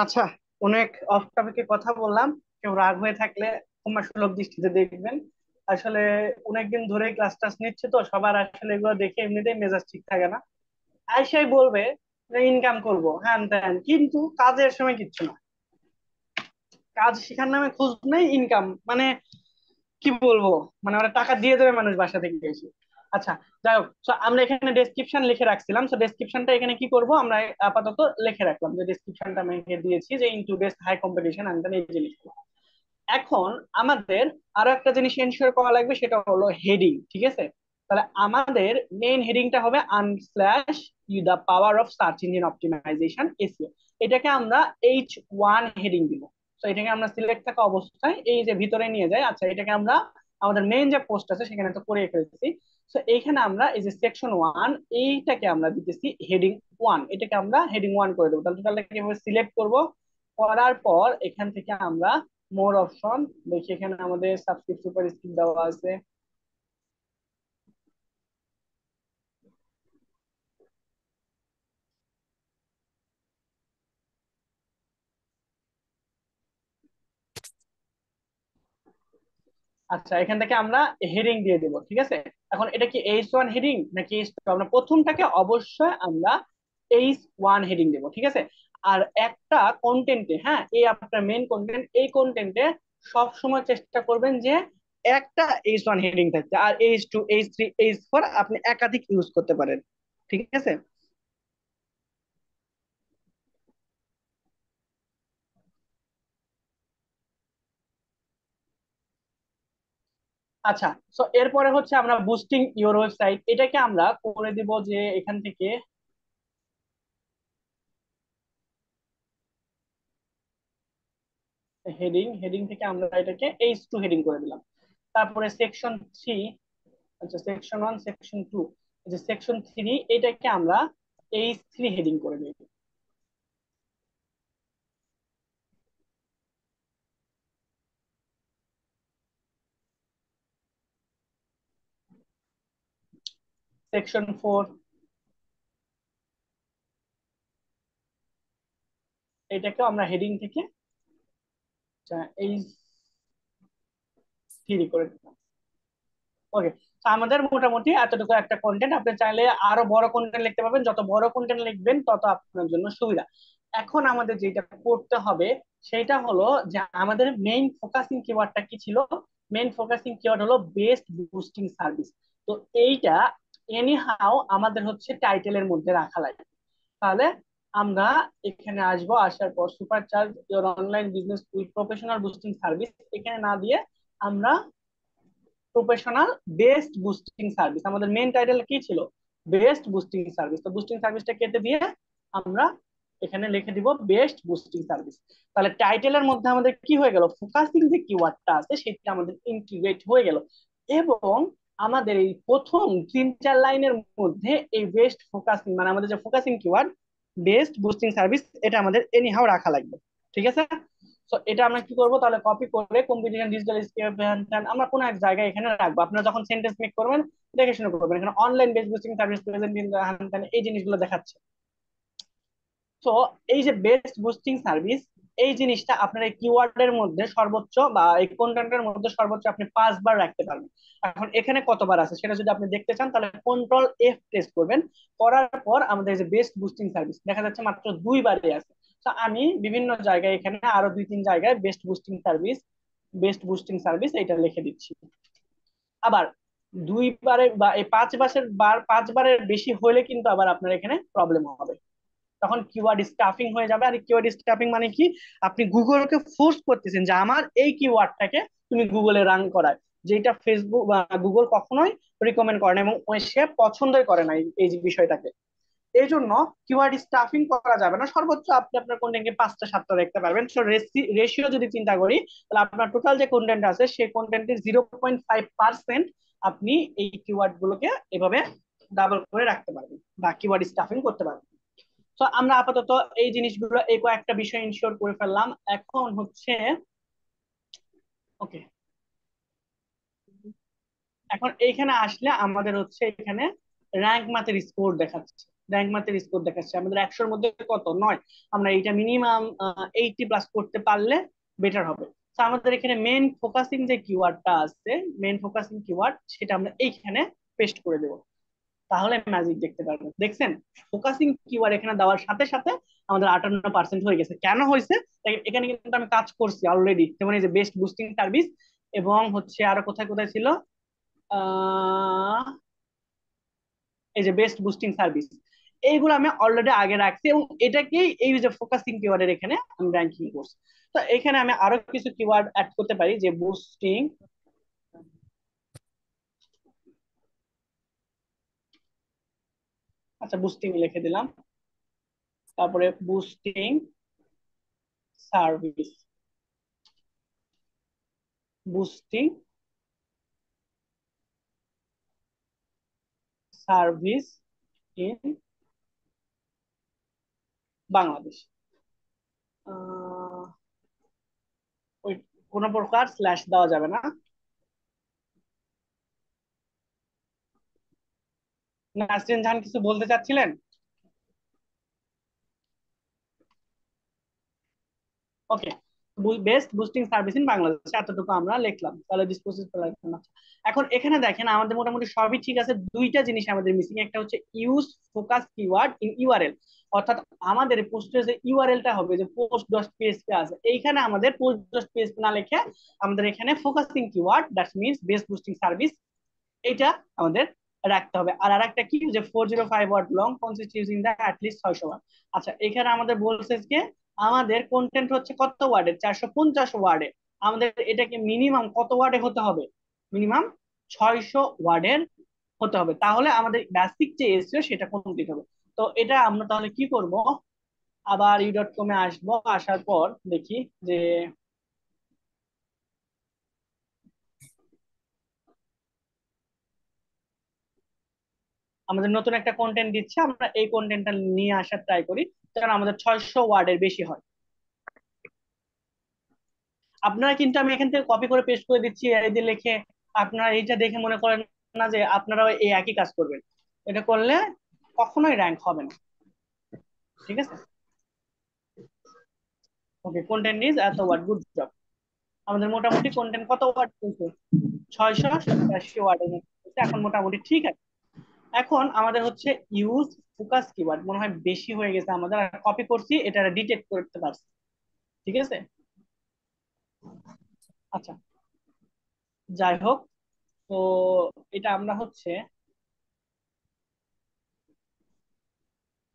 আচ্ছা, অনেক অফ টপিকে কথা বললাম। কেউ রাগ হয়ে থাকলে ক্ষমা সুলভ দৃষ্টিতে দেখবেন। আসলে অনেকদিন ধরে ক্লাস টাস নিচ্ছে তো সবার আসলে এগুলো দেখে এমনিতেই মেজাজ ঠিক থাকে না। আইসাই বলবে যে ইনকাম করব হ্যান ত্যান, কিন্তু কাজের সময় কিচ্ছু না। কাজ শেখার নামে খোঁজ নেই, ইনকাম মানে কি বলবো, মানে ওরা টাকা দিয়ে দেবে মানুষ বাসা থেকে এসে। আচ্ছা, যাই হোক, so আমরা এখানে ডেসক্রিপশন লিখে রাখছিলাম। তো ডেসক্রিপশনটা এখানে কি করব, আমরা আপাতত লিখে রাখলাম যে ডেসক্রিপশনটা আমি এখানে দিয়েছি যে in today's high competition and এই জিনিসগুলো। এখন আমাদের আরো একটা জিনিস এনশিওর করা লাগবে, সেটা হলো হেডিং। ঠিক আছে, তাহলে আমাদের মেইন হেডিংটা হবে unleash you the power of search engine optimization SEO. এটাকে আমরা H1 হেডিং দিব। তো এটাকে আমরা সিলেক্ট থাকা অবস্থায় এই যে ভিতরে নিয়ে যাই। আচ্ছা, এটাকে আমরা আমাদের মেইন যে পোস্ট আছে সেখানে তো করে ফেলতেছি। তো এইখানে আমরা এই যে সেকশন 1, এইটাকে আমরা দিতেছি হেডিং 1। এটাকে আমরা হেডিং 1 করে দেবো। তাহলে টোটালটাকে কিভাবে সিলেক্ট করব, করার পর এখান থেকে আমরা মোর অপশন দেখি, এখানে আমাদের সাবস্ক্রিপ্ট সুপার স্ক্রিপ্ট দেওয়া আছে। আচ্ছা, এখান থেকে আমরা হেডিং দিয়ে দেবো। ঠিক আছে, এখন এটা কি H1 হেডিং নাকি H2? আমরা প্রথমটাকে অবশ্যই আমরা H1 হেডিং দেবো। ঠিক আছে, আর একটা কন্টেন্টে, হ্যাঁ, এই আপনার মেইন কন্টেন্ট, এই কন্টেন্টে সব সময় চেষ্টা করবেন যে একটা H1 হেডিং থাকতে, আর H2, H3, H4 আপনি একাধিক ইউজ করতে পারেন। ঠিক আছে। আচ্ছা, তো এরপরে হচ্ছে আমরা বুস্টিং ইওর ওয়েবসাইট, এটাকে আমরা করে দিব যে এখান থেকে হেডিং, হেডিং থেকে আমরা এটাকে H2 হেডিং করে দিলাম। তারপরে সেকশন 3, আচ্ছা সেকশন 1, সেকশন 2, যে সেকশন 3 এটাকে আমরা H3 হেডিং করে দিই। সেকশন 4 এটাকেও আমরা হেডিং থেকে H3 করে দিলাম। ওকে, আমাদের মোটামুটি এতটুকু একটা কন্টেন্ট। আপনি চাইলে আরো বড় কন্টেন্ট লিখতে পারবেন, যত বড় কন্টেন্ট লিখবেন তত আপনার জন্য সুবিধা। এখন আমাদের যেটা করতে হবে সেটা হলো যে আমাদের মেইন ফোকাসিং কিওয়ার্ডটা কি ছিল। মেইন ফোকাসিং কিওয়ার্ড হলো বেস্ট বুস্টিং সার্ভিস। তো এইটা এনি হাও আমাদের হচ্ছে টাইটেলের মধ্যে রাখা লাগবে। তাহলে আমরা এখানে আসবো, আসার পর super charge your online business with professional boosting service এখানে না দিয়ে আমরা প্রফেশনাল বেস্ট বুস্টিং সার্ভিস, আমাদের মেন টাইটেল কি ছিল, বেস্ট বুস্টিং সার্ভিস। তো বুস্টিং সার্ভিসটা কেটে দিয়ে আমরা এখানে লিখে দিব বেস্ট বুস্টিং সার্ভিস। তাহলে টাইটেলের মধ্যে আমাদের কি হয়ে গেল, ফোকাসিং যে কিওয়ার্ডটা আছে সেটা আমাদের ইন্টিগ্রেট হয়ে গেল। এবং আমাদের এই প্রথম 3-4 লাইনের মধ্যে এই বেস্ট ফোকাসিং, মানে আমাদের যে focusing keyword best boosting service, এটা আমাদের এনিহাও রাখা লাগবে। ঠিক আছে। তো এটা আমরা কি করবো, তাহলে কপি করে কম্পিটিশন ডিজিটাল স্কেপ আমরা কোন এক জায়গায় এখানে রাখবো। আপনারা যখন সেন্টেন্স মেক করবেন দেখে শুনে করবেন। এখানে online base boosting service present in এই জিনিসগুলো দেখাচ্ছে। তো এই যে বেস্ট বুস্টিং সার্ভিস, এই জিনিসটা আপনার এই কিওয়ার্ডের মধ্যে সর্বোচ্চ বা এই কন্টেন্টের মধ্যে সর্বোচ্চ আপনি 5 বার রাখতে পারবেন। এখন এখানে কতবার আছে সেটা যদি আপনি দেখতে চান তাহলে Ctrl+F প্রেস করবেন। করার পর আমাদের যে বেস্ট বুস্টিং সার্ভিস দেখা যাচ্ছে মাত্র 2বারই আছে। তো আমি বিভিন্ন জায়গায় এখানে আরো 2-3 জায়গায় বেস্ট বুস্টিং সার্ভিস এটা লিখে দিচ্ছি। আবার 2বারে বা এই 5বারের বেশি হলে কিন্তু আবার আপনার এখানে প্রবলেম হবে। তখন কিওয়ার্ড স্টাফিং হয়ে যাবে। আর কিওয়ার্ড স্টাফিং মানে কি, আপনি গুগলকে ফোর্স করতেছেন যে আমার এই কিওয়ার্ডটাকে তুমি গুগলে রান করায়, যেটা ফেসবুক বা গুগল কখনোই রিকমেন্ড করে না, এবং সে পছন্দই করে না এই যে বিষয়টাকে। এই জন্য কিওয়ার্ড স্টাফিং করা যাবে না। সর্বোচ্চ আপনি আপনার কন্টেন্টকে 5টা 7টা দেখতে পারবেন। সো রেশিও যদি চিন্তা করি, তাহলে আপনার টোটাল যে কন্টেন্ট আছে সেই কন্টেন্টের 0.5% আপনি এই কিওয়ার্ড গুলোকে এভাবে ডাবল করে রাখতে পারবেন বা কিওয়ার্ড স্টাফিং করতে পারবেন। তো আমরা আপাতত এই জিনিসগুলো, এই কয়েকটা বিষয় ইনশিওর করে ফেললাম। এখন হচ্ছে ওকে, এখন এইখানে আসলে আমাদের হচ্ছে এখানে র্যাঙ্ক মাতের স্কোর দেখাচ্ছে। র্যাঙ্ক মাত্র স্কোর দেখাচ্ছে আমাদের 100-র মধ্যে কত 9। আমরা এইটা মিনিমাম 80+ করতে পারলে বেটার হবে। তো আমাদের এখানে মেন ফোকাসিং যে কিওয়ার্ডটা আছে, মেন ফোকাসিং কিওয়ার্ড সেটা আমরা এইখানে পেস্ট করে দেবো। তাহলে ম্যাজিক দেখতে পারবেন, দেখছেন? ফোকাসিং কিওয়ার্ড এখানে দেওয়ার সাথে সাথে আমাদের 58% হয়ে গেছে। কেন হয়েছে? এখানে কিন্তু আমি কাজ করছি অলরেডি, যেমন এই যে বেস্ট বুস্টিং সার্ভিস, এবং হচ্ছে আরো কোথায় কোথায় ছিল, আহ এই যে বেস্ট বুস্টিং সার্ভিস, এইগুলো আমি অলরেডি আগে রাখছি, এবং এটাকেই এই যে ফোকাসিং কিওয়ার্ডের এখানে আমি র্যাঙ্কিং করছি। তো এখানে আমি আরো কিছু কিওয়ার্ড অ্যাড করতে পারি, যে বুস্টিং, আচ্ছা বুস্টিং লিখে দিলাম, তারপরে boosting service, boosting service in Bangladesh. আহ, ওই কোনো প্রকার স্ল্যাশ দেওয়া যাবে না। নাসরিন জাহান কিছু বলতে চাচ্ছিলেন? Okay, best boosting service in Bangladesh, এতটুকু আমরা লিখলাম, তাহলে ডিসপোজিট লিখলাম না। এখন এখানে দেখেন আমাদের মোটামুটি সবই ঠিক আছে, দুইটা জিনিস আমাদের মিসিং, একটা হচ্ছে use focus keyword in URL, অর্থাৎ আমাদের পোস্টের যে ইউআরএলটা হবে, যে পোস্ট ডট পিএসপি আছে, এইখানে আমাদের পোস্ট ডট পিএসপি না লিখে আমাদের এখানে focusing keyword that means best boosting service, এটা আমাদের রাখতে হবে। আর আরেকটা কি, যে 405 ওয়ার্ড লং কনসিস্ট ইউজিং দা অ্যাটলিস্ট 600 ওয়ার্ড। আচ্ছা, এখানে আমাদের বলছে যে আমাদের কন্টেন্ট হচ্ছে কত ওয়ার্ডের, 450 ওয়ার্ডে, আমাদের এটাকে মিনিমাম কত ওয়ার্ডে হতে হবে, মিনিমাম 600 ওয়ার্ডের হতে হবে, তাহলে আমাদের বেসিক যে এসইও সেটা কমপ্লিট হবে। তো এটা আমরা তাহলে কি করব, আবার ই.কমে আসবো, আসার পর দেখি যে আমাদের নতুন একটা কন্টেন্ট দিচ্ছে, আমরা এই কন্টেন্টটা নিয়ে আসার ট্রাই করি, কারণ আমাদের 600 ওয়ার্ডের বেশি হয়। আপনারা কিন্তু, আমি এখান থেকে কপি করে পেস্ট করে দিচ্ছি এই যে লিখে, আপনারা এইটা দেখে মনে করেন না যে আপনারাও এই একই কাজ করবেন, এটা করলে কখনোই র্যাঙ্ক হবে না। ঠিক আছে, ওকে, কন্টেন্ট ইজ এত ওয়ার্ড, গুড জব। আমাদের মোটামুটি কন্টেন্ট কত ওয়ার্ড চলছে, 687 ওয়ার্ডের মতো চলছে, এখন মোটামুটি ঠিক আছে। এখন আমাদের হচ্ছে ইউজ ফোকাস কিওয়ার্ড মনে হয় বেশি হয়ে গেছে আমাদের, কপি করছি এটা ডিটেক্ট করতে পারছি। ঠিক আছে, আচ্ছা, যাই হোক, তো এটা আমরা হচ্ছে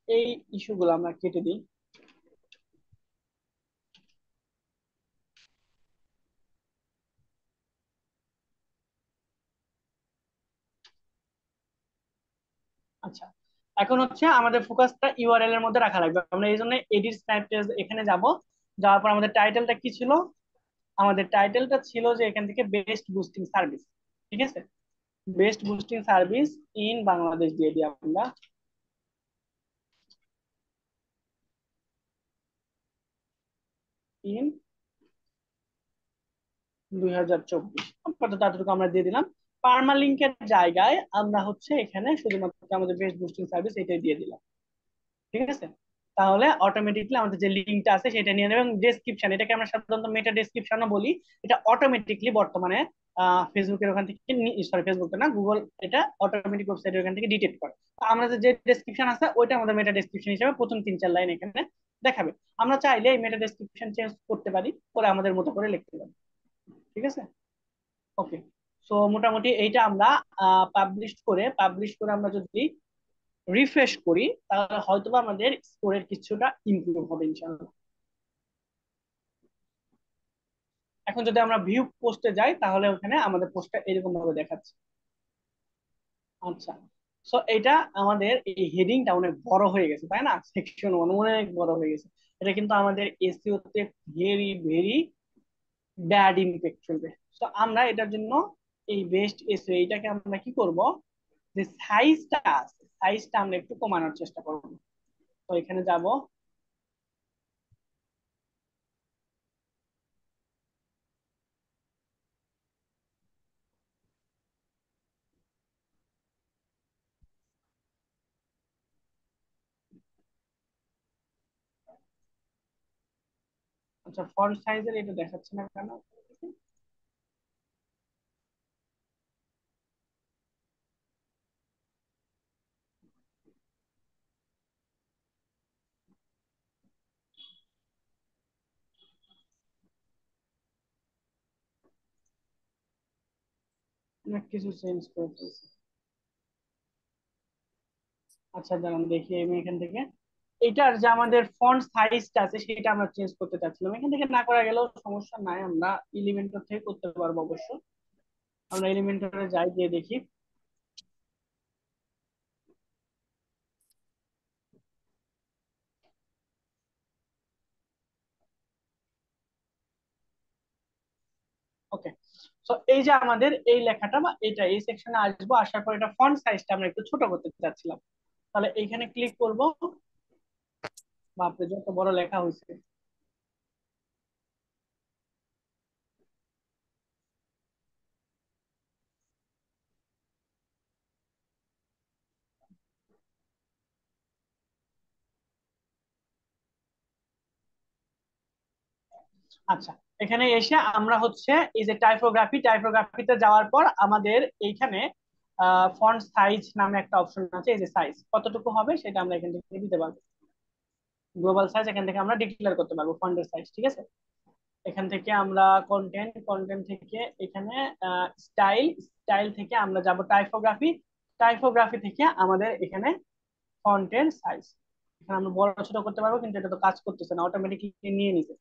এই ইস্যুগুলো আমরা কেটে দিই। আচ্ছা, এখন হচ্ছে আমাদের ফোকাসটা ইউআরএল এর মধ্যে রাখা লাগবে, আমরা এই জন্য এডিট স্নাইপ এখানে যাব। যাওয়ার পর আমাদের টাইটেলটা কি ছিল, আমাদের টাইটেলটা ছিল যে এখান থেকে বেস্ট বুস্টিং সার্ভিস। ঠিক আছে, best boosting service in Bangladesh দিয়ে দিই আমরা, ইন 2024, আপাতত এতটুকু আমরা দিয়ে দিলাম। পার্মালিঙ্কের জায়গায় আমরা হচ্ছে এখানে শুধুমাত্র আমাদের বেস্ট বুস্টিং সার্ভিস এটাই দিয়ে দিলাম। ঠিক আছে, তাহলে অটোমেটিকলি আমাদের যে লিঙ্কটা আছে সেটা নিয়ে নেবে, এবং ডেসক্রিপশন, এটাকে আমরা সাধারণত মেটা ডেসক্রিপশনও বলি, এটা অটোমেটিকলি বর্তমানে ফেসবুকের ওখান থেকে, সরি ফেসবুক না, গুগল এটা অটোমেটিক ওয়েবসাইটের ওখান থেকে ডিটেক্ট করে। তো আমরা যে ডেসক্রিপশন আছে ওইটা আমাদের মেটা ডেসক্রিপশন হিসেবে প্রথম 3-4 লাইন এখানে দেখাবে। আমরা চাইলে এই মেটা ডেসক্রিপশন চেঞ্জ করতে পারি, করে আমাদের মতো করে লিখতে পারি। ঠিক আছে, ওকে। সো মোটামুটি এইটা আমরা পাবলিশ করে আমরা যদি রিফ্রেশ করি, তাহলে হয়তোবা আমাদের স্কোরের কিছুটা ইমপ্রুভ হবে ইনশাআল্লাহ। এখন যদি আমরা ভিউ পোস্টে যাই, তাহলে ওখানে আমাদের পোস্টটা এরকম ভাবে দেখাচ্ছে। আচ্ছা, সো এটা আমাদের এই হেডিংটা অনেক বড় হয়ে গেছে, তাই না? সেকশন অনেক বড় হয়ে গেছে, এটা কিন্তু আমাদের এসইও তে ভেরি ভেরি ব্যাড ইম্প্যাক্ট ফেলবে। তো আমরা এটার জন্য এই বেস্ট এসইও এইটাকে আমরা কি করব, যে সাইজটা আছে, সাইজটা আমরা একটু কমানোর চেষ্টা করব। তো এখানে যাব, আচ্ছা, ফন্ট সাইজের এটা দেখাচ্ছে না কেন? অনেক কিছু চেঞ্জ করে ফেলছি। আচ্ছা দাঁড়ান দেখি আমি এখান থেকে এটার যে আমাদের ফন্ট সাইজটা আছে সেটা আমরা চেঞ্জ করতে চাচ্ছিলাম। এখান থেকে না করা গেলেও সমস্যা নাই, আমরা এলিমেন্টর থেকে করতে পারবো অবশ্য। আমরা এলিমেন্টরে যাই, দিয়ে দেখি। ওকে, তো এই যে আমাদের এই লেখাটা বা এটা এই সেকশনে আসবো, আসার পর এটা ফন্ট সাইজটা আমরা একটু ছোট করতে চাচ্ছিলাম। তাহলে এইখানে ক্লিক করব। বাপরে যত বড় লেখা হয়েছে! আচ্ছা, এখানে এসে আমরা হচ্ছে এই যে টাইপোগ্রাফিতে যাওয়ার পর আমাদের এইখানে ফন্ট সাইজ নামে একটা অপশন আছে। এই যে সাইজ কতটুকু হবে সেটা আমরা এখান থেকে দিতে পারবো। গ্লোবাল সাইজ এখান থেকে আমরা ডিক্লেয়ার করতে পারবো ফন্টের সাইজ, ঠিক আছে। এখান থেকে আমরা কন্টেন্ট থেকে এখানে স্টাইল, স্টাইল থেকে আমরা যাব টাইপোগ্রাফি, টাইপোগ্রাফি থেকে আমাদের এখানে ফন্টের সাইজ। এখানে আমরা বড় ছোট করতে পারবো, কিন্তু এটা তো কাজ করতেছে না, অটোমেটিকলি নিয়ে নিছে।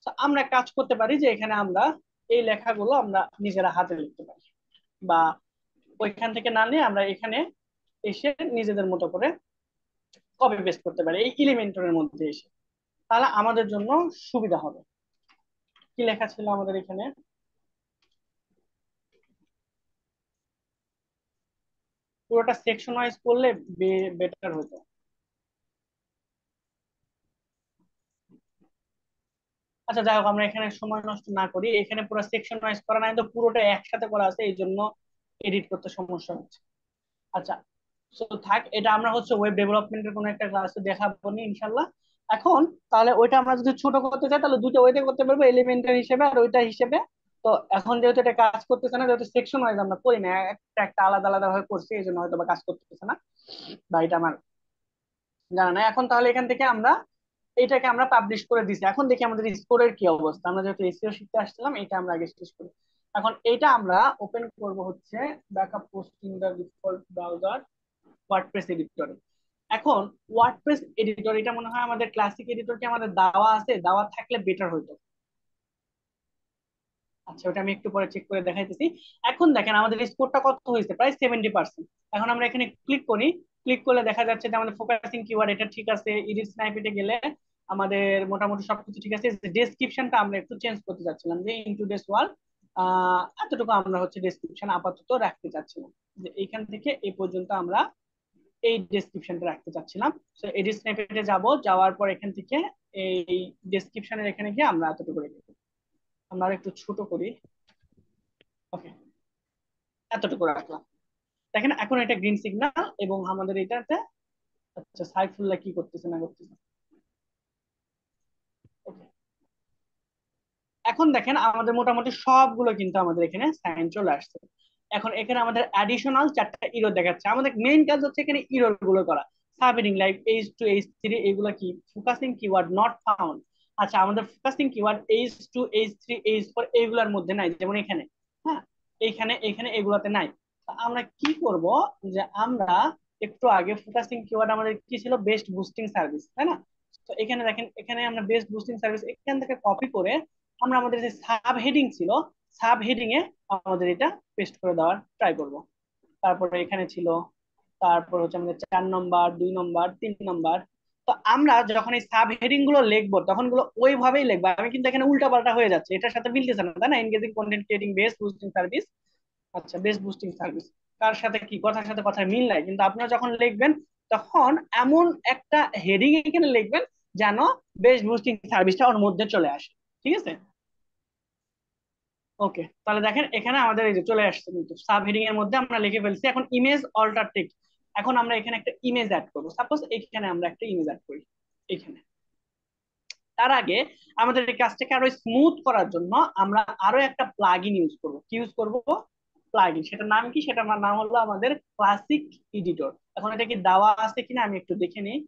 তো আমরা কাজ করতে পারি যে এখানে আমরা এই লেখাগুলো আমরা নিজেরা হাতে লিখতে পারি, বা ওইখান থেকে না নিয়ে আমরা এখানে এসে নিজেদের মতো করে কপি পেস্ট করতে পারি এই এলিমেন্টরের মধ্যে এসে। তাহলে আমাদের জন্য সুবিধা হবে। কি লেখা ছিল আমাদের এখানে? পুরোটা সেকশন ওয়াইজ করলে বেটার হতো। আচ্ছা যাই হোক, আমরা এখানে সময় নষ্ট না করি, এখানে পুরো সেকশন ওয়াইজ করা নাই তো, পুরোটা একসাথে করা আছে, এই জন্য এডিট করতে সমস্যা হচ্ছে। আচ্ছা, তো থাক, এটা আমরা হচ্ছে ওয়েব ডেভেলপমেন্টের কোনো একটা ক্লাসে দেখাবো নি ইনশাল্লাহ। এখন তাহলে ওইটা আমরা যদি ছোট করতে চাই তাহলে দুটো ওয়েতে করতে পারবো, এলিমেন্টারি হিসেবে আর ওইটা হিসেবে। তো এখন যেহেতু এটা কাজ করতেছে না, যেহেতু সেকশন ওয়াইজ আমরা করি না, একটা একটা আলাদা আলাদা ভাবে করছি, এই জন্য হয়তো বা কাজ করতেছে না, বা এটা আমার জানা নাই। এখন তাহলে এখান থেকে আমরা এটাকে আমরা পাবলিশ করে দিছি। এখন দেখি আমাদের স্কোরের কি অবস্থা। আমরা যেহেতু এসইও শিখতে আসছিলাম, এটা আমরা আগে শেষ করি। এখন এটা আমরা ওপেন করব হচ্ছে backup posting the default browser WordPress এডিটরে। এখন ওয়ার্ডপ্রেস এডিটর এটা মনে হয় আমাদের ক্লাসিক এডিটর কি আমাদের দেওয়া আছে, দেওয়া থাকলে বেটার হইতো। আচ্ছা, ওটা আমি একটু পরে চেক করে দেখাইতেছি। এখন দেখেন আমাদের স্কোরটা কত হয়েছে, প্রায় 70%। এখন আমরা এখানে ক্লিক করি, ক্লিক করলে দেখা যাচ্ছে যে আমাদের ফোকাসিং কিওয়ার্ড এটা ঠিক আছে, ইডিট স্নাইপেটে গেলে আমাদের মোটামুটি সবকিছু ঠিক আছে। ডেসক্রিপশনটা আমরা একটু চেঞ্জ করতে চাচ্ছিলাম, যে ইন টুডেস ওয়ার্ল্ড এতটুকু আমরা হচ্ছে ডেসক্রিপশন আপাতত রাখতে চাচ্ছিলাম, যে এইখান থেকে এই পর্যন্ত আমরা এই ডেসক্রিপশনটা রাখতে চাচ্ছিলাম। তো এডিট স্নাইপেটে যাব, যাওয়ার পর এখান থেকে এই ডেসক্রিপশনের এখানে গিয়ে আমরা এতটুকু রেখে দেব। আমরা একটু ছোট করি। ওকে, এতটুকু রাখলাম। দেখেন এখন এটা গ্রিন সিগন্যাল, এবং আমাদের এটাতে আচ্ছা সাইফুল্লাহ কি করতেছে না করতেছে। Okay, এখন দেখেন আমাদের মোটামুটি সবগুলো কিন্তু আমাদের এখানে সাইন চলে আসছে। এখন এখানে আমাদের অ্যাডিশনাল 4টা ইরর দেখাচ্ছে। আমাদের মেইন কাজ হচ্ছে এখানে ইরর গুলো করা। সাবহেডিং লাইক H2 H3 এগুলো কি ফোকাসিং কিওয়ার্ড নট ফাউন্ড। আচ্ছা, আমাদের focusing keyword H2 H3 H4 এইগুলোর মধ্যে নাই, যেমন এখানে। হ্যাঁ, এইখানে এখানে এগুলোতে নাই। তা আমরা কি করব, যে আমরা একটু আগে ফোকাসিং কিওয়ার্ড আমাদের কি ছিল, বেস্ট বুস্টিং সার্ভিস, তাই না? তো এখানে দেখেন, এখানে আমরা বেস্ট বুস্টিং সার্ভিস এখান থেকে কপি করে আমরা আমাদের যে সাব হেডিং ছিল, সাব হেডিং এ আমাদের এটা পেস্ট করে দেওয়ার ট্রাই করব। তারপরে এখানে ছিল, তারপর হচ্ছে আমাদের 4 নম্বর, 2 নম্বর, 3 নম্বর। তো আমরা যখন এই সাব হেডিং গুলো লিখবো তখন গুলো ওইভাবেই লিখবো। আমি কিন্তু এখানে উল্টা পাল্টা হয়ে যাচ্ছে, এটার সাথে মিলতেছে না, তাই না? Engaging content creating best boosting service. আচ্ছা, বেস্ট বুস্টিং সার্ভিস কার সাথে কি কথার সাথে কথার মিল নাই, কিন্তু আপনারা যখন লিখবেন তখন এমন একটা হেডিং এখানে লিখবেন যেন বেস্ট বুস্টিং সার্ভিসটা ওর মধ্যে চলে আসে, ঠিক আছে। ওকে, তাহলে দেখেন এখানে আমাদের এই যে চলে আসছে, কিন্তু সাব হেডিং এর মধ্যে আমরা লিখে ফেলছি। এখন ইমেজ অল্টার টেক্সট, এখন আমরা এখানে একটা ইমেজ অ্যাড করবো। সাপোজ এখানে আমরা একটা ইমেজ অ্যাড করি এখানে। তার আগে আমাদের এই কাজটাকে আরো স্মুথ করার জন্য আমরা আরো একটা প্লাগইন ইউজ করব। কি ইউজ করব? প্লাগইন। সেটার নাম কি? সেটার নাম হলো আমাদের ক্লাসিক এডিটর। এখন এটা কি দেওয়া আছে কিনা আমি একটু দেখে নিই।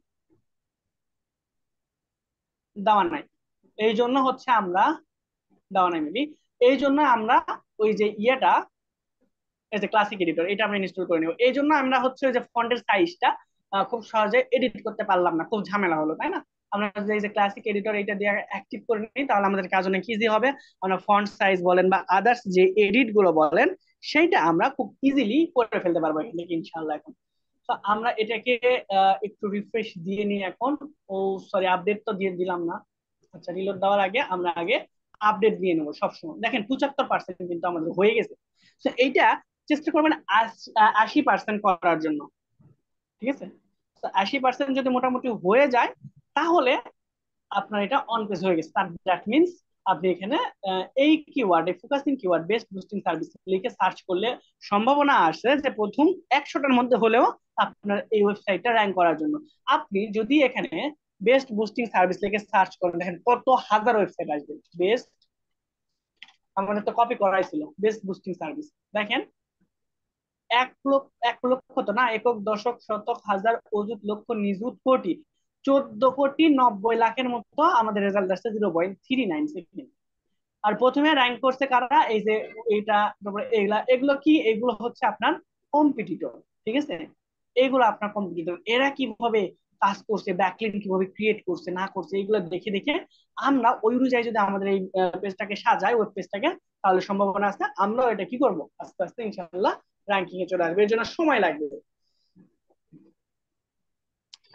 দেওয়া নাই। এই জন্য হচ্ছে আমরা, দেওয়া নাই মেবি, এই জন্য আমরা ওই যে ইয়েটা, এই যে ক্লাসিক এডিটর, এটা আমরা ইনস্টল করে নেব। এই জন্য আমরা হচ্ছে ওই যে ফন্টের সাইজটা খুব সহজে এডিট করতে পারলাম না, খুব ঝামেলা হলো, তাই না? আমরা যদি এই যে ক্লাসিক এডিটর এটা দিয়ে অ্যাক্টিভ করে নিই তাহলে আমাদের কাজ অনেক ইজি হবে। আমরা ফন্ট সাইজ বলেন বা আদার্স যে এডিট গুলো বলেন, সেইটা আমরা খুব ইজিলি করে ফেলতে পারবো এখান থেকে ইনশাআল্লাহ। এখন তো আমরা এটাকে একটু রিফ্রেশ দিয়ে নিই এখন। ও সরি, আপডেট তো দিয়ে দিলাম না। আচ্ছা, রিলোড দেওয়ার আগে আমরা আগে আপডেট দিয়ে নেবো সবসময়। দেখেন 75% কিন্তু আমাদের হয়ে গেছে। তো এইটা চেষ্টা করবেন 80% করার জন্য। ঠিক আছে? তো 80% যদি মোটামুটি হয়ে যায় তাহলে আপনার এটা অন পেজ হয়ে গেছে। তার দ্যাট মিনস আপনি এখানে এই কিওয়ার্ডে, focusing keyword best boosting service লিখে সার্চ করলে সম্ভাবনা আছে যে প্রথম 100টার মধ্যে হলেও আপনার এই ওয়েবসাইটটা র্যাঙ্ক করার জন্য। আপনি যদি এখানে বেস্ট বুস্টিং সার্ভিস লিখে সার্চ করেন, দেখেন কত হাজার ওয়েবসাইট আসবে। বেস্ট, আমাদের তো কপি করাই ছিল বেস্ট বুস্টিং সার্ভিস। দেখেন 1 লক্ষ, 1 লক্ষ তো না, একক, দশক, শতক, হাজার, অযুত, লক্ষ, নিযুত, কোটি, 14,90,00,000-এর মতো আমাদের রেজাল্ট আসছে 0.39 সেকেন্ড। আর প্রথমে র্যাঙ্ক করছে কারা? এই যে এইটা, তারপরে এগুলা, এগুলো কি? এগুলো হচ্ছে আপনার কম্পিটিটর। ঠিক আছে? এইগুলো আপনার কম্পিটিটর। এরা কিভাবে কাজ করছে, ব্যাকলিঙ্ক কিভাবে ক্রিয়েট করছে না করছে, এগুলো দেখে দেখে আমরা ওই অনুযায়ী যদি আমাদের এই পেজটাকে সাজাই, ওয়েব পেজটাকে, তাহলে সম্ভাবনা আছে আমরাও এটা কি করব, আস্তে আস্তে ইনশাআল্লাহ র্যাঙ্কিং এ চলে আসবে। এর জন্য সময় লাগবে।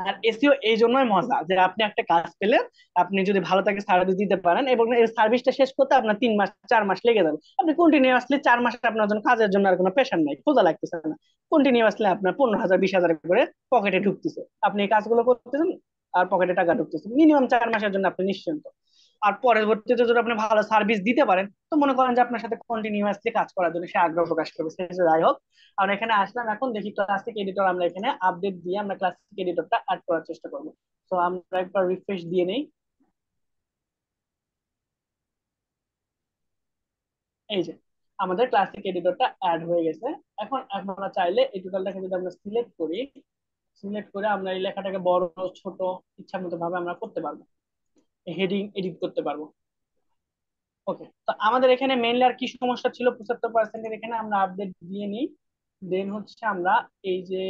আর এসইও এই জন্যই মজা যে আপনি একটা কাজ পেলে, আপনি যদি ভালো তাকে সার্ভিস দিতে পারেন এবং এই সার্ভিসটা শেষ করতে আপনার 3 মাস 4 মাস লেগে যাবে। আপনি কন্টিনিউয়াসলি 4 মাস আপনার জন্য কাজের জন্য আর কোনো প্রেশার নাই, খোঁজা লাগতেছে না। কন্টিনিউয়াসলি আপনার 15,000 20,000 করে পকেটে ঢুকতেছে, আপনি এই কাজগুলো করতেছেন আর পকেটে টাকা ঢুকতেছে। মিনিমাম 4 মাসের জন্য আপনি নিশ্চিন্ত। আর পরবর্তীতে যদি আপনি ভালো সার্ভিস দিতে পারেন তো মনে করেন যে আপনার সাথে কন্টিনিউয়াসলি কাজ করার জন্য সে আগ্রহ প্রকাশ করবে। সে যাই হোক, আমরা এখানে আসলাম, এখন দেখি ক্লাসিক এডিটর আমরা এখানে আপডেট দিয়ে আমরা ক্লাসিক এডিটরটা অ্যাড করার চেষ্টা করবো। তো আমরা একবার রিফ্রেশ দিয়ে নেই। এই যে আমাদের ক্লাসিক এডিটরটা অ্যাড হয়ে গেছে। এখন আমরা চাইলে এই টোটালটাকে যদি আমরা সিলেক্ট করি, সিলেক্ট করে আমরা এই লেখাটাকে বড় ছোট ইচ্ছা মতো ভাবে আমরা করতে পারবো, হেডিং এডিট করতে পারবো। ওকে, তো আমাদের এখানে মেইনলি আর কি সমস্যা ছিল? 75%-এর এখানে আমরা আপডেট দিয়ে নিই। দেন হচ্ছে আমরা এই যে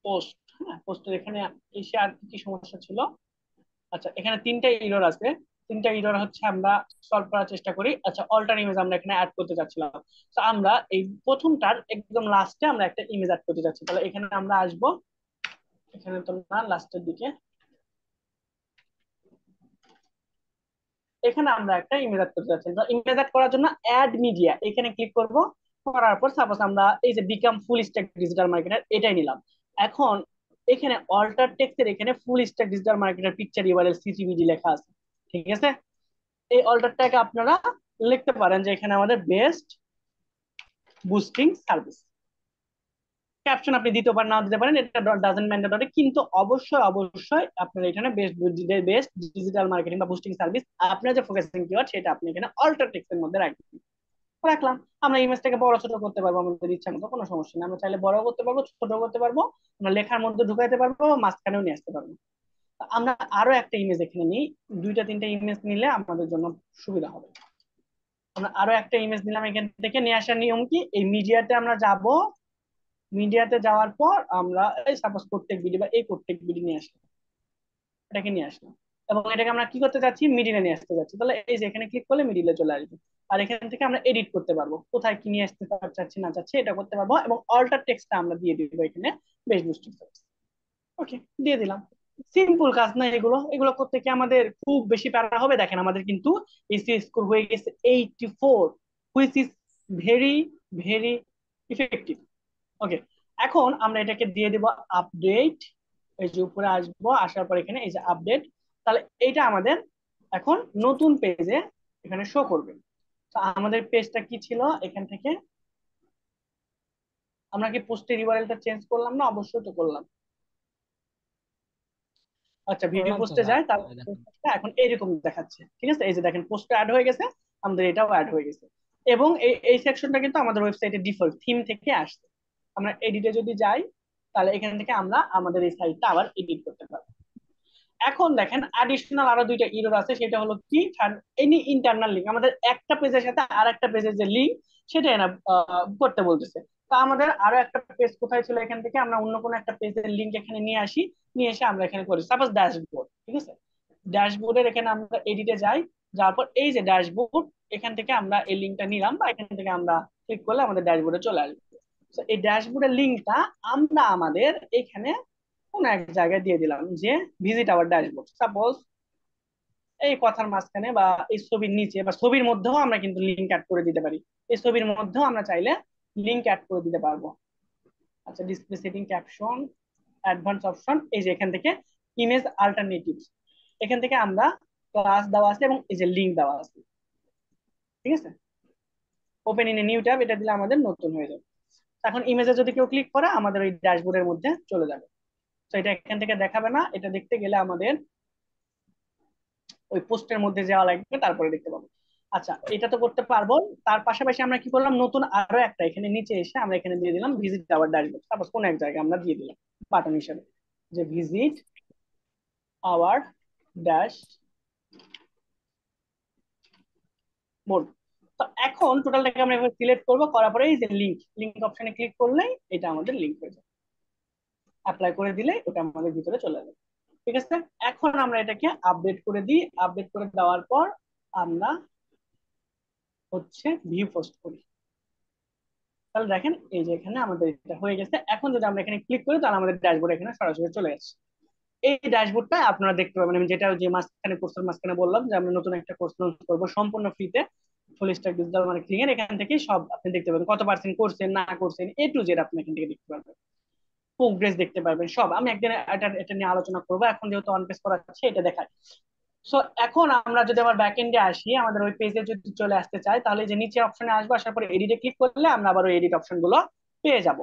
পোস্ট, হ্যাঁ পোস্টের এখানে এসে আর কি কি সমস্যা ছিল? আচ্ছা, এখানে 3টা এরর আছে। 3টা এরর হচ্ছে আমরা সলভ করার চেষ্টা করি। আচ্ছা, অল্টার ইমেজ আমরা এখানে অ্যাড করতে চাচ্ছিলাম। তো আমরা এই প্রথমটার একদম লাস্টে আমরা একটা ইমেজ অ্যাড করতে চাচ্ছি। তাহলে এখানে আমরা আসবো, এখানে তো না, লাস্টের দিকে এখানে আমরা একটা ইমেজ অ্যাড করতে চাচ্ছি। তো ইমেজ অ্যাড করার জন্য অ্যাড মিডিয়া এখানে ক্লিক করব। করার পর সাপোজ আমরা এই যে become full stack digital marketer এটাই নিলাম। এখন এখানে অল্টার টেক্সটের এখানে full stack digital marketer picture URL সিসিভিডি লেখা আছে। ঠিক আছে? এই অল্টারটাকে আপনারা লিখতে পারেন যে এখানে আমাদের বেস্ট বুস্টিং সার্ভিস। ক্যাপশন আপনি দিতে পারেন, না দিতে পারেন, এটা ডাজন্ট ম্যান্ডেটরি, কিন্তু অবশ্যই অবশ্যই আপনার এখানে বেস্ট বেস্ট ডিজিটাল মার্কেটিং বা বুস্টিং সার্ভিস, আপনার যে ফোকাসিং কিওয়ার্ড সেটা আপনি এখানে অল্টার টেক্সটের মধ্যে রাখবেন। রাখলাম। আমরা ইমেজটাকে বড় ছোট করতে পারবো আমাদের ইচ্ছা মতো, কোনো সমস্যা নেই। আমরা চাইলে বড় করতে পারবো, ছোট করতে পারবো, আমরা লেখার মধ্যে ঢুকাইতে পারবো, মাঝখানেও নিয়ে আসতে পারবো। আমরা আরো একটা ইমেজ এখানে নিই। 2টা 3টা ইমেজ নিলে আমাদের জন্য সুবিধা হবে। আমরা আরো একটা ইমেজ নিলাম। এখান থেকে নিয়ে আসার নিয়ম কি? এই মিডিয়াতে আমরা যাব। মিডিয়াতে যাওয়ার পর আমরা এই সাপোজ প্রত্যেক ভিডিও বা এই প্রত্যেক ভিডিও নিয়ে আসলাম, এটাকে নিয়ে আসলাম এবং এটাকে আমরা কি করতে চাচ্ছি? মিডিলে নিয়ে আসতে যাচ্ছি। তাহলে এই যে এখানে ক্লিক করলে মিডিলে চলে আসবে। আর এখান থেকে আমরা এডিট করতে পারবো, কোথায় কি নিয়ে আসতে চাচ্ছি না চাচ্ছি এটা করতে পারবো, এবং অল্টার টেক্সটটা আমরা দিয়ে দিব এখানে বেশ বুস্টিং। ওকে, দিয়ে দিলাম। সিম্পল কাজ না এগুলো, এগুলো করতে কি আমাদের খুব বেশি প্যারা হবে? দেখেন আমাদের কিন্তু এসি স্কোর হয়ে গেছে 84, which is very very effective. Okay, এখন আমরা এটাকে দিয়ে দিব আপডেট। এই যে উপরে আসবো, আসার পর এখানে এই যে আপডেট, তাহলে এইটা আমাদের এখন নতুন পেজে এখানে শো করবে। তো আমাদের পেজটা কি ছিল? এখান থেকে আমরা কি পোস্টের ইউআরএলটা চেঞ্জ করলাম না? অবশ্যই তো করলাম। আচ্ছা, ভিডিও করলাম তো আচ্ছা, পোস্টে ভাই। যায়, তারপর এই দেখেন। এখন এইরকম দেখাচ্ছে। ঠিক আছে, এই যে দেখেন পোস্ট অ্যাড হয়ে গেছে, আমাদের এটাও অ্যাড হয়ে গেছে। এবং এই এই সেকশনটা কিন্তু আমাদের ওয়েবসাইটে ডিফল্ট থিম থেকে আসছে। আমরা এডিটে যদি যাই, তাহলে এখান থেকে আমরা আমাদের এই সাইটটা আবার এডিট করতে পারবো। এখন দেখেন অ্যাডিশনাল আরো দুইটা ইরর আছে, সেটা হলো কি, এনি ইন্টারনাল লিঙ্ক, আমাদের একটা পেজের সাথে আর একটা পেজের যে লিঙ্ক, সেটা এনা করতে বলতেছে। তো আমাদের আরো একটা পেজ কোথায় ছিল, এখান থেকে আমরা অন্য কোনো একটা পেজের লিঙ্ক এখানে নিয়ে আসি, নিয়ে এসে আমরা এখানে করি সাপোজ ড্যাশবোর্ড। ঠিক আছে, ড্যাশবোর্ডের এখানে আমরা এডিটে যাই, যাওয়ার পর এই যে ড্যাশবোর্ড, এখান থেকে আমরা এই লিঙ্কটা নিলাম, বা এখান থেকে আমরা ক্লিক করলে আমাদের ড্যাশবোর্ডে চলে আসবে। তো এই ড্যাশবোর্ডের লিঙ্কটা আমরা আমাদের এখানে কোন এক জায়গায় দিয়ে দিলাম, যে ভিজিট আওয়ার ড্যাশবোর্ড সাপোজ এই কথার মাঝখানে, বা এই ছবির নিচে, বা ছবির মধ্যেও আমরা কিন্তু লিঙ্ক অ্যাড করে দিতে পারি। এই ছবির মধ্যেও আমরা চাইলে লিঙ্ক অ্যাড করে দিতে পারবো। আচ্ছা, display setting, caption, advance option, এই যে এখান থেকে ইমেজ আল্টারনেটিভস, এখান থেকে আমরা ক্লাস দেওয়া আছে এবং এই যে লিঙ্ক দেওয়া আছে। ঠিক আছে, open in a new tab, এটা দিলে আমাদের নতুন হয়ে যাবে। এখন ইমেজে যদি কেউ ক্লিক করে আমাদের ওই ড্যাশবোর্ডের মধ্যে চলে যাবে। তো এটা এখান থেকে দেখাবে না, এটা দেখতে গেলে আমাদের ওই পোস্টের মধ্যে যাওয়া লাগবে, তারপরে দেখতে পাবো। আচ্ছা, এটা তো করতে পারবো। তার পাশাপাশি আমরা কি করলাম, নতুন আরো একটা এখানে নিচে এসে আমরা এখানে দিয়ে দিলাম ভিজিট আওয়ার ড্যাশবোর্ড, সাপোজ কোন এক জায়গায় আমরা দিয়ে দিলাম বাটন হিসেবে, যে ভিজিট আওয়ার ড্যাশবোর্ড। তো এখন টোটালটাকে আমরা এভাবে সিলেক্ট করবো, করার পরে এই যে লিঙ্ক, লিঙ্ক অপশনে ক্লিক করলেই এটা আমাদের লিঙ্ক হয়ে যাবে। অ্যাপ্লাই করে দিলে ওটা আমাদের ভিতরে চলে যাবে। ঠিক আছে, এখন আমরা এটাকে আপডেট করে দিই। আপডেট করে দেওয়ার পর আমরা হচ্ছে ভিউ পোস্ট করি। তাহলে দেখেন এই যে এখানে আমাদের এটা হয়ে গেছে। এখন যদি আমরা এখানে ক্লিক করি, তাহলে আমাদের ড্যাশবোর্ড এখানে সরাসরি চলে আসছে। এই ড্যাশবোর্ডটা আপনারা দেখতে পাবেন, আমি যেটা যে মাঝখানে কোর্সের মাঝখানে বললাম যে আমরা নতুন একটা কোর্স লঞ্চ করবো সম্পূর্ণ ফ্রিতে, ফুল স্ট্যাক ডিজিটাল মার্কেটিং এর। এখান থেকে সব আপনি দেখতে পাবেন, কত পার্সেন্ট করছেন না করছেন, এ টু জেড আপনি এখান থেকে দেখতে পারবেন, প্রোগ্রেস দেখতে পারবেন সব। আমি একদিন এটা এটা নিয়ে আলোচনা করবো, এখন যেহেতু অন পেজ করাচ্ছে এটা দেখায়। সো এখন আমরা যদি আবার ব্যাক এন্ডে আসি, আমাদের ওই পেজে যদি চলে আসতে চাই, তাহলে যে নিচে অপশনে আসবো, আসার পরে এডিটে ক্লিক করলে আমরা আবার ওই এডিট অপশন গুলো পেয়ে যাব।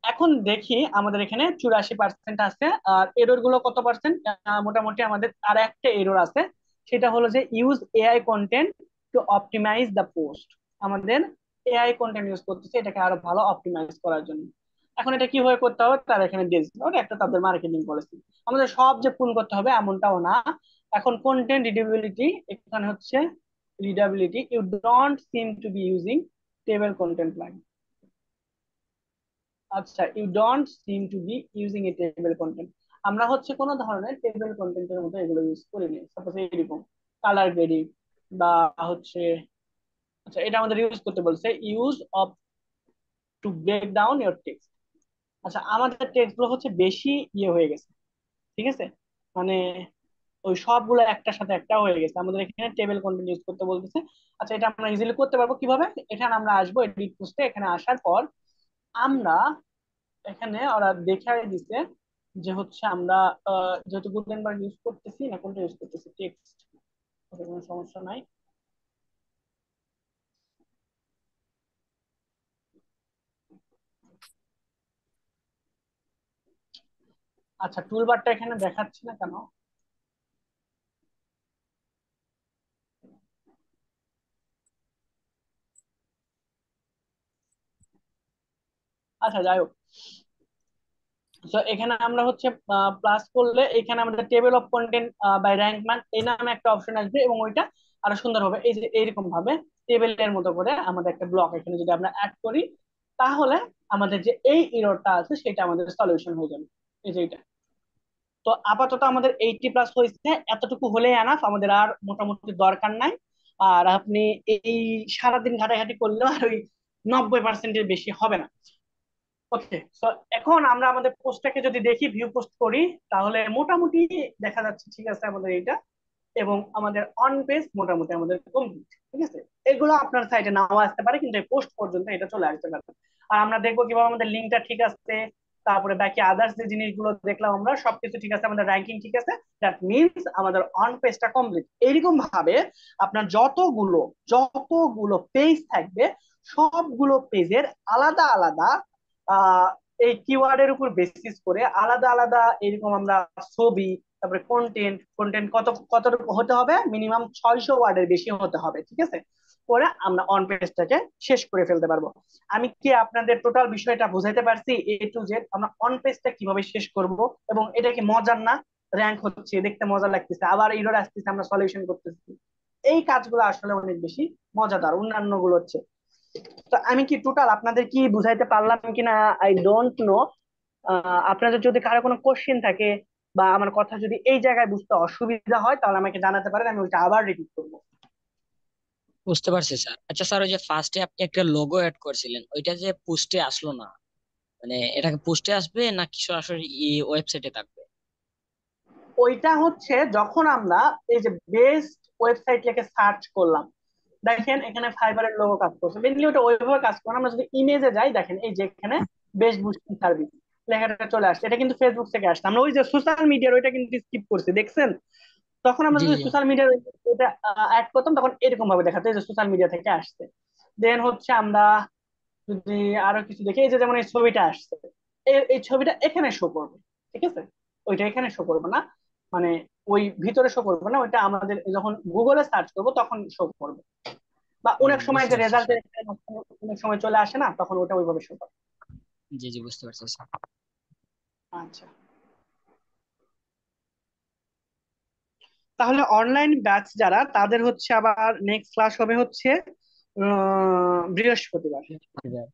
এখন দেখি আমাদের এখানে 84% আছে। আর এরর গুলো কত পার্সেন্ট, মোটামুটি আমাদের আর একটা এরর আছে, সেটা হলো যে use AI content to optimise the post. আমাদের এআই কন্টেন্ট ইউজ করতেছে এটাকে আরো ভালো অপটিমাইজ করার জন্য। এখন এটা কিভাবে করতে হবে, তার এখানে দিয়েছে, ওটা একটা তাদের মার্কেটিং পলিসি। আমাদের সব যে পূরণ করতে হবে এমনটাও না। এখন কন্টেন্ট রিডেবিলিটি, এখানে হচ্ছে readability, you don't seem to be using table content line. আচ্ছা, you don't seem to be using a table content, আমরা হচ্ছে কোন ধরনের টেবিল কন্টেন্টের মতো এগুলো ইউজ করিনি। সাপোজ এরকম কালার গ্রেডিং বা হচ্ছে, আচ্ছা এটা আমাদের ইউজ করতে বলছে, use of to break down your text. আচ্ছা, আমাদের টেক্সট গুলো হচ্ছে বেশি ইয়ে হয়ে গেছে। ঠিক আছে, মানে ওই সবগুলো একটার সাথে একটা হয়ে গেছে, আমাদের এখানে টেবিল কন্টেন্ট ইউজ করতে বলতেছে। আচ্ছা, এটা আমরা ইজিলি করতে পারবো কিভাবে, এখানে আমরা আসবো এডিট পোস্টে, এখানে আসার পর আমরা এখানে ওরা দেখাই দিছে যে হচ্ছে আমরা যেহেতু গুটেনবার্গ ইউজ করতেছি না, কোনটা ইউজ করতেছি, টেক্সট, কোনো সমস্যা নাই। আচ্ছা, টুলবারটা এখানে দেখাচ্ছে না কেন, আচ্ছা যাই হোক। তো এখানে আমরা হচ্ছে প্লাস করলে এখানে আমাদের table of content by Rank Man এই নামে একটা অপশন আসবে, এবং ওইটা আরো সুন্দর হবে, এই যে এইরকম ভাবে টেবিলের মতো করে আমাদের একটা ব্লক এখানে যদি আমরা অ্যাড করি, তাহলে আমাদের যে এই ইররটা আছে সেটা আমাদের সলিউশন হয়ে যাবে। এই যে এটা। তো আপাতত আমাদের 80+ হয়েছে, এতটুকু হলে এনাফ, আমাদের আর মোটামুটি দরকার নাই। আর আপনি এই সারাদিন ঘাটাঘাটি করলেও আর ওই 90%-এর বেশি হবে না। ওকে, তো এখন আমরা আমাদের পোস্টটাকে যদি দেখি, ভিউ পোস্ট করি, তাহলে মোটামুটি দেখা যাচ্ছে ঠিক আছে আমাদের এইটা, এবং আমাদের অন পেজ মোটামুটি আমাদের কমপ্লিট। ঠিক আছে, এগুলো আপনার সাইটে নাও আসতে পারে, কিন্তু এই পোস্ট পর্যন্ত এটা চলে আসতে পারে। আর আমরা দেখবো কিভাবে আমাদের লিঙ্কটা ঠিক আছে, তারপরে বাকি আদার্স যে জিনিসগুলো দেখলাম আমরা সবকিছু ঠিক আছে, আমাদের র্যাঙ্কিং ঠিক আছে, দ্যাট মিনস আমাদের অন পেজটা কমপ্লিট। এইরকম ভাবে আপনার যতগুলো পেজ থাকবে, সবগুলো পেজের আলাদা আলাদা এই কিওয়ার্ডের উপর বেসিস করে আলাদা আলাদা এরকম আমরা ছবি, তারপরে কন্টেন্ট, কত কতটুকু হতে হবে, মিনিমাম 600 ওয়ার্ডের বেশি হতে হবে, ঠিক আছে? পরে আমরা অন পেজটাকে শেষ করে ফেলতে পারবো। আমি কি আপনাদের টোটাল বিষয়টা বুঝাইতে পারছি A to Z? আমরা অন পেজটা কিভাবে শেষ করব, এবং এটা কি মজার না? র্যাঙ্ক হচ্ছে, দেখতে মজা লাগতেছে, আবার এরর আসতেছে, আমরা সলিউশন করতেছি। এই কাজগুলো আসলে অনেক বেশি মজাদার, অন্যান্য গুলো হচ্ছে। তো আমি কি টোটাল আপনাদের কি বুঝাইতে পারলাম কিনা আই ডোন্ট নো। আপনাদের যদি কারো কোনো কোশ্চেন থাকে বা আমার কথা যদি এই জায়গায় বুঝতে অসুবিধা হয়, তাহলে আমাকে জানাতে পারেন, আমি ওইটা আবার রিপিট করবো। বুঝতে পারছি স্যার। আচ্ছা স্যার, ওই যে ফার্স্টে আপনি একটা লোগো অ্যাড করেছিলেন, ওইটা যে পোস্টে আসলো না, মানে এটাকে পোস্টে আসবে নাকি সরাসরি ওয়েবসাইটে থাকবে? ওইটা হচ্ছে যখন আমরা এই যে বেস্ট ওয়েবসাইট লিখে সার্চ করলাম, দেখেন এখানে ফাইবারের লোগো কাজ করছে, মেনলি ওটা ওইভাবে কাজ করে না। আমরা যদি ইমেজে যাই, দেখেন এই যে এখানে বেস্ট বুস্টিং সার্ভিস লেখাটা চলে আসছে, এটা কিন্তু ফেসবুক থেকে আসছে। আমরা ওই যে সোশ্যাল মিডিয়ার ওইটা কিন্তু স্কিপ করছি, দেখছেন? তখন আমরা জি যদি জি। সোশ্যাল মিডিয়ার এটা অ্যাড করতাম, তখন এরকম ভাবে দেখাতো, এই যে সোশ্যাল মিডিয়া থেকে আসছে। দেন হচ্ছে আমরা যদি আরো কিছু দেখি, এই যে যেমন এই ছবিটা আসছে, এই ছবিটা এখানে শো করবে, ঠিক আছে? ওইটা এখানে শো করবে না, মানে ওই ভিতরে শো করবে না, ওইটা আমাদের যখন গুগলে সার্চ করবো তখন শো করবে। বা ও, অনেক সময় বুঝতে যে পারছি রেজাল্টের স্যার। অনেক সময় চলে আসে না, তখন ওটা ওইভাবে শো করে। জি জি, বুঝতে পারছি স্যার। আচ্ছা, তাহলে অনলাইন ব্যাচ যারা, তাদের হচ্ছে আবার নেক্সট ক্লাস হবে হচ্ছে বৃহস্পতিবার, এবার।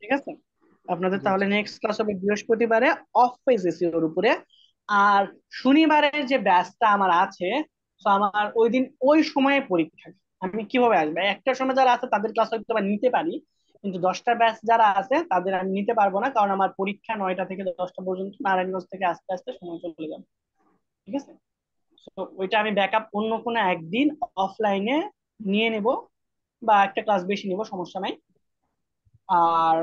ঠিক আছে? আপনাদের জি তাহলে জি। নেক্সট ক্লাস হবে বৃহস্পতিবারে, অফ পেজ এসইওর উপরে। আর শনিবারের যে ব্যাচটা আমার আছে, তো আমার ওই দিন ওই সময়ে পরীক্ষা। আমি কিভাবে আসবো? একটার সময় যারা আছে তাদের ক্লাস হয়তো বা নিতে পারি, কিন্তু 10টা ব্যাচ যারা আছে তাদের আমি নিতে পারবো না, কারণ আমার পরীক্ষা 9টা থেকে 10টা পর্যন্ত, নারায়ণগঞ্জ থেকে আস্তে আস্তে সময় চলে যাবে, ঠিক আছে? তো ওইটা আমি ব্যাকআপ অন্য কোনো একদিন অফলাইনে নিয়ে নেব, বা একটা ক্লাস বেশি নিব, সমস্যা নাই। আর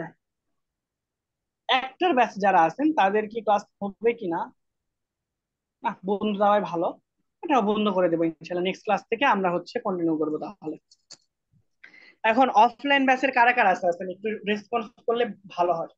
একটার ব্যাচ যারা আছেন তাদের কি ক্লাস হবে কিনা, না বন্ধ দেওয়াই ভালো, এটা বন্ধ করে দেবো ইনশাল্লাহ। নেক্সট ক্লাস থেকে আমরা হচ্ছে কন্টিনিউ করবো তাহলে। এখন অফলাইন ব্যাচের কারা কারা আছেন একটু রেসপন্স করলে ভালো হয়।